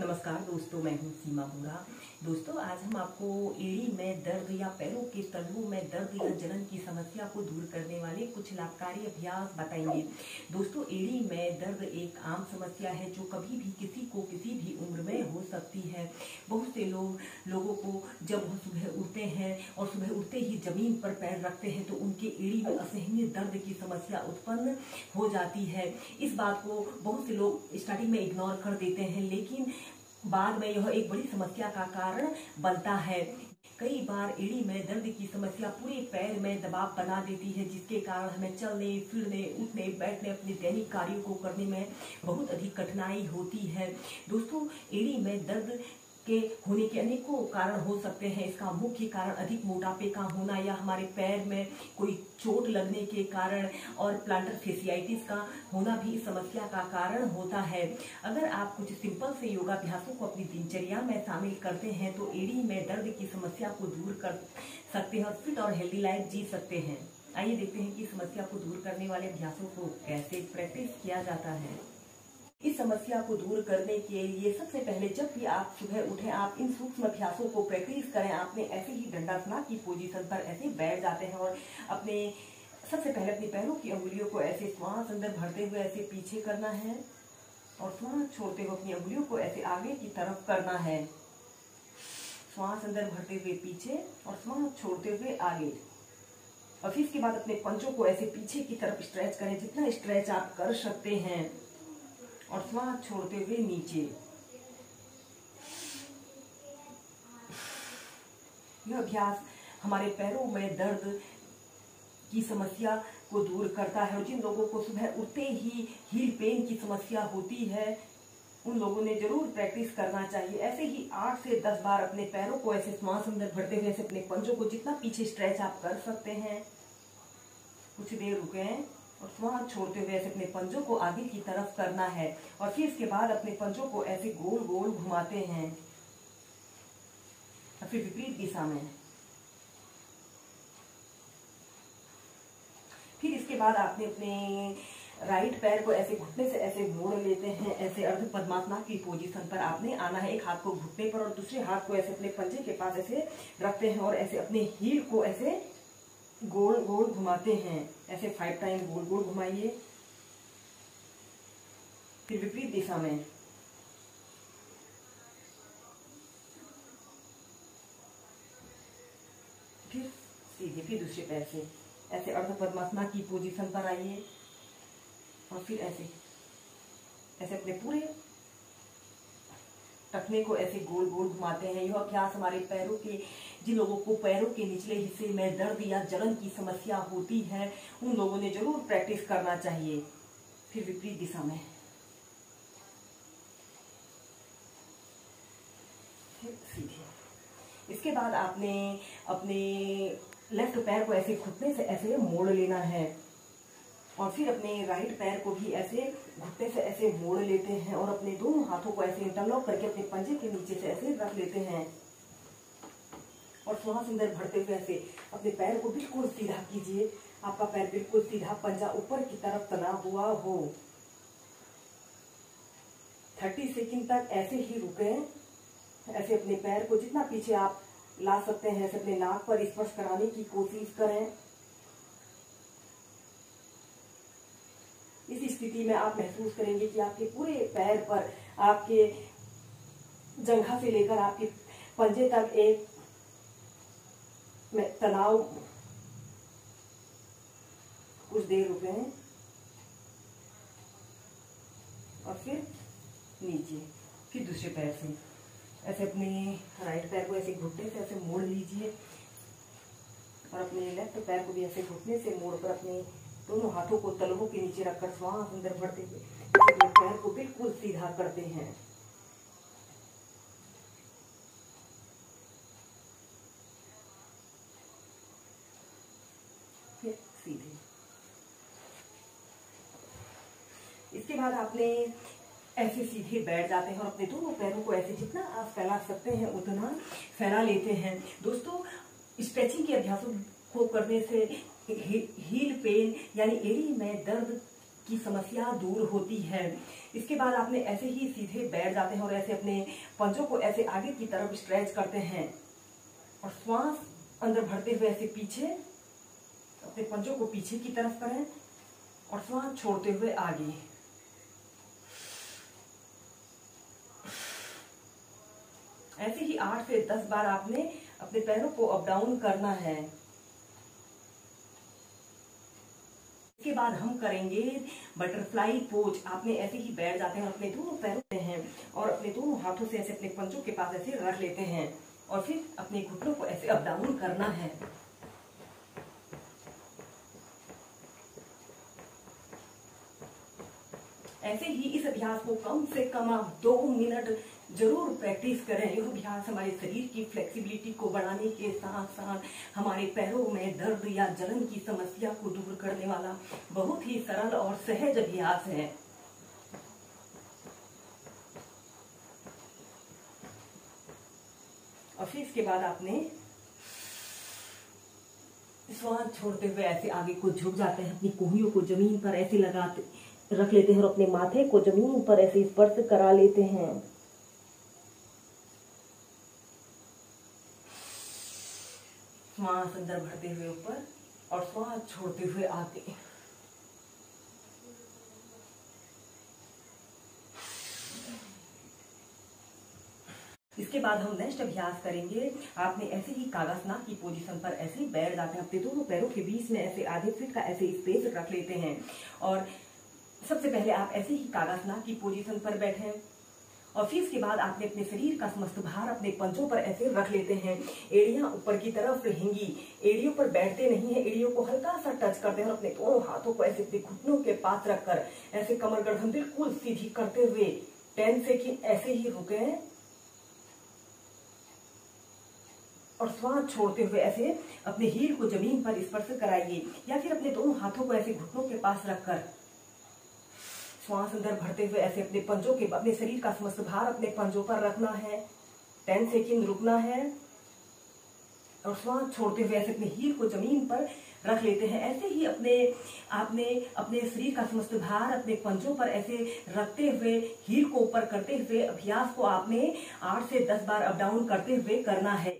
नमस्कार दोस्तों, मैं हूं सीमा बोरा। दोस्तों, आज हम आपको एड़ी में दर्द या पैरों के तलवों में दर्द या जलन की समस्या को दूर करने वाले कुछ लाभकारी अभ्यास बताएंगे। दोस्तों, एड़ी में दर्द एक आम समस्या है जो कभी भी किसी को किसी भी उम्र में हो सकती है। बहुत से लोगों को जब वो सुबह उठते हैं और सुबह उठते ही जमीन पर पैर रखते हैं तो उनके एड़ी में असहनीय दर्द की समस्या उत्पन्न हो जाती है। इस बात को बहुत से लोग स्टार्टिंग में इग्नोर कर देते हैं, लेकिन बाद में यह एक बड़ी समस्या का कारण बनता है। कई बार एड़ी में दर्द की समस्या पूरे पैर में दबाव बना देती है, जिसके कारण हमें चलने फिरने उठने बैठने अपने दैनिक कार्यों को करने में बहुत अधिक कठिनाई होती है। दोस्तों, एड़ी में दर्द के होने के अनेकों कारण हो सकते हैं। इसका मुख्य कारण अधिक मोटापे का होना या हमारे पैर में कोई चोट लगने के कारण और प्लांटर फेसियाइटिस का होना भी इस समस्या का कारण होता है। अगर आप कुछ सिंपल से योगाभ्यासों को अपनी दिनचर्या में शामिल करते हैं तो एड़ी में दर्द की समस्या को दूर कर सकते हैं और फिट और हेल्दी लाइफ जी सकते हैं। आइए देखते हैं कि समस्या को दूर करने वाले अभ्यासों को कैसे प्रैक्टिस किया जाता है। इस समस्या को दूर करने के लिए सबसे पहले जब भी आप सुबह उठें, आप इन सूक्ष्म अभ्यासों को प्रैक्टिस करें। आपने ऐसे ही दंडासना की पोजीशन पर ऐसे बैठ जाते हैं और सबसे पहले अपने पैरों की अंगुलियों को ऐसे श्वास अंदर भरते हुए ऐसे पीछे करना है और श्वास छोड़ते हुए अपनी अंगुलियों को ऐसे आगे की तरफ करना है। श्वास अंदर भरते हुए पीछे और श्वास छोड़ते हुए आगे। और फिर इसके बाद अपने पंजों को ऐसे पीछे की तरफ स्ट्रेच करें, जितना स्ट्रेच आप कर सकते हैं, और श्वास छोड़ते हुए नीचे। यह अभ्यास हमारे पैरों में दर्द की समस्या को दूर करता है और जिन लोगों को सुबह उठते ही हील पेन की समस्या होती है उन लोगों ने जरूर प्रैक्टिस करना चाहिए। ऐसे ही 8 से 10 बार अपने पैरों को ऐसे श्वास अंदर भरते हुए ऐसे अपने पंजों को जितना पीछे स्ट्रेच आप कर सकते हैं, कुछ देर रुकें और श्वास छोड़ते हुए ऐसे अपने पंजों को आगे की तरफ करना है। और फिर इसके बाद अपने पंजों को ऐसे गोल गोल घुमाते हैं और फिर विपरीत दिशा में। फिर इसके बाद आपने अपने राइट पैर को ऐसे घुटने से ऐसे मोड़ लेते हैं। ऐसे अर्ध पद्मासना की पोजीशन पर आपने आना है। एक हाथ को घुटने पर और दूसरे हाथ को ऐसे अपने पंजे के पास ऐसे रखते हैं और ऐसे अपने हील को ऐसे गोल गोल घुमाते हैं। ऐसे 5 टाइम गोल गोल घुमाइए। फिर विपरीत दिशा में। फिर सीधे, फिर दूसरे पैर से ऐसे अर्ध पद्मासना की पोजीशन पर आइए और फिर ऐसे अपने पूरे टखने को ऐसे गोल गोल घुमाते हैं। यह अभ्यास हमारे पैरों के जिन लोगों को पैरों के निचले हिस्से में दर्द या जलन की समस्या होती है उन लोगों ने जरूर प्रैक्टिस करना चाहिए। फिर विपरीत दिशा में। फिर सीधे। इसके बाद आपने अपने लेफ्ट पैर को ऐसे घुटने से ऐसे मोड़ लेना है और फिर अपने राइट पैर को भी ऐसे घुटने से ऐसे मोड़ लेते हैं और अपने दोनों हाथों को ऐसे इंटरलॉक करके अपने पंजे के नीचे से ऐसे रख लेते हैं और श्वास अंदर भरते हुए ऐसे अपने पैर को बिल्कुल सीधा कीजिए। आपका पैर बिल्कुल सीधा, पंजा ऊपर की तरफ तना हुआ हो। 30 सेकंड तक ऐसे ही रुके। ऐसे अपने पैर को जितना पीछे आप ला सकते हैं ऐसे अपने नाक पर स्पर्श कराने की कोशिश करें। इस स्थिति में आप महसूस करेंगे कि आपके पूरे पैर पर, आपके जंघा से लेकर आपके पंजे तक एक में तनाव। कुछ देर रुके और फिर नीचे। फिर दूसरे पैर से ऐसे अपने राइट पैर को ऐसे घुटने से ऐसे मोड़ लीजिए और अपने लेफ्ट पैर को भी ऐसे घुटने से मोड़कर अपने दोनों हाथों को तलवों के नीचे रखकर श्वास अंदर भरते हुए अपने पैर को बिल्कुल सीधा करते हैं। फिर सीधे। इसके बाद आपने ऐसे सीधे बैठ जाते हैं और अपने दोनों पैरों को ऐसे जितना आप फैला सकते हैं उतना फैला लेते हैं। दोस्तों, स्ट्रेचिंग के अभ्यासों को करने से हील पेन यानी एड़ी में दर्द की समस्या दूर होती है। इसके बाद आपने ऐसे ही सीधे बैठ जाते हैं और ऐसे अपने पंजों को ऐसे आगे की तरफ स्ट्रेच करते हैं और श्वास अंदर भरते हुए ऐसे पीछे, अपने पंजों को पीछे की तरफ करें और श्वास छोड़ते हुए आगे। ऐसे ही 8 से 10 बार आपने अपने पैरों को अप डाउन करना है। इसके बाद हम करेंगे बटरफ्लाई पोज। आपने ऐसे ही बैठ जाते हैं, अपने दोनों पैरों हैं और अपने दोनों हाथों से ऐसे अपने पंजों के पास ऐसे रख लेते हैं और फिर अपने घुटनों को ऐसे अप डाउन करना है। ऐसे ही इस अभ्यास को कम से कम आप 2 मिनट जरूर प्रैक्टिस करें। यह अभ्यास हमारे शरीर की फ्लेक्सिबिलिटी को बढ़ाने के साथ साथ हमारे पैरों में दर्द या जलन की समस्या को दूर करने वाला बहुत ही सरल और सहज अभ्यास है। और फिर इसके बाद आपने श्वास छोड़ते हुए ऐसे आगे को झुक जाते हैं, अपनी कोहनियों को जमीन पर ऐसे लगाते रख लेते हैं और अपने माथे को जमीन पर ऐसे स्पर्श करा लेते हैं। श्वास अंदर भरते हुए ऊपर और श्वास छोड़ते हुए आगे। इसके बाद हम नेक्स्ट अभ्यास करेंगे। आपने ऐसे ही कागासनाक की पोजीशन पर ऐसे ही बैठ जाते हैं, अपने दोनों पैरों के बीच में ऐसे आधे फीट का ऐसे स्पेस रख लेते हैं और सबसे पहले आप ऐसे ही कागासनाक की पोजीशन पर बैठे और फिर इसके बाद आपने अपने शरीर का समस्त भार अपने पंजों पर ऐसे रख लेते हैं। एड़ियां ऊपर की तरफ रहेंगी, एड़ियों पर बैठते नहीं है, एड़ियों को हल्का सा टच करते हैं और अपने दोनों हाथों को ऐसे अपने घुटनों के पास रखकर ऐसे कमर गर्दन बिल्कुल सीधी करते हुए 10 सेकंड ऐसे ही रुके और श्वास छोड़ते हुए ऐसे अपने हील को जमीन पर स्पर्श कराइए या फिर अपने दोनों हाथों को ऐसे घुटनों के पास रखकर श्वास अंदर भरते हुए ऐसे अपने पंजों के अपने शरीर का समस्त भार अपने पंजों पर रखना है। 10 सेकंड रुकना है और श्वास छोड़ते हुए ऐसे अपने हील को जमीन पर रख लेते हैं। ऐसे ही आपने अपने शरीर का समस्त भार अपने पंजों पर ऐसे रखते हुए हील को ऊपर करते हुए अभ्यास को आपने 8 से 10 बार अप डाउन करते हुए करना है।